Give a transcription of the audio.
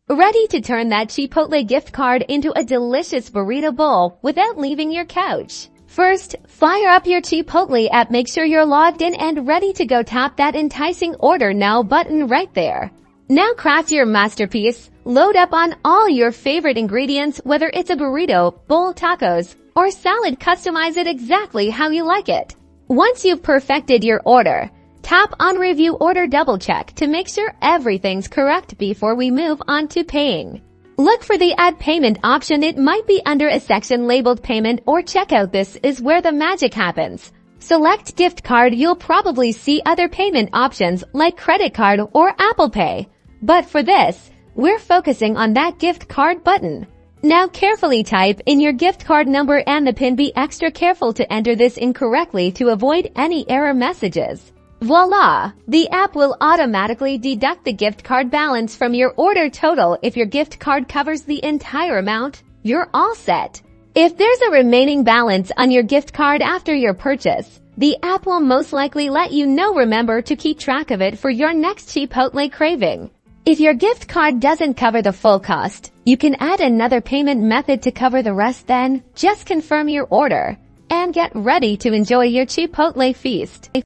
Ready to turn that Chipotle gift card into a delicious burrito bowl without leaving your couch. First, fire up your Chipotle app. Make sure you're logged in and ready to go. Tap that enticing Order Now button right there. Now craft your masterpiece. Load up on all your favorite ingredients, whether it's a burrito, bowl, tacos, or salad. Customize it exactly how you like it. Once you've perfected your order, tap on Review Order. Double check to make sure everything's correct before we move on to paying. Look for the Add Payment option. It might be under a section labeled Payment or Checkout. This is where the magic happens. Select Gift Card. You'll probably see other payment options like Credit Card or Apple Pay. But for this, we're focusing on that Gift Card button. Now carefully type in your gift card number and the PIN. Be extra careful to enter this incorrectly to avoid any error messages. Voila! The app will automatically deduct the gift card balance from your order total. If your gift card covers the entire amount, you're all set. If there's a remaining balance on your gift card after your purchase, the app will most likely let you know. Remember to keep track of it for your next Chipotle craving. If your gift card doesn't cover the full cost, you can add another payment method to cover the rest. Then, just confirm your order and get ready to enjoy your Chipotle feast.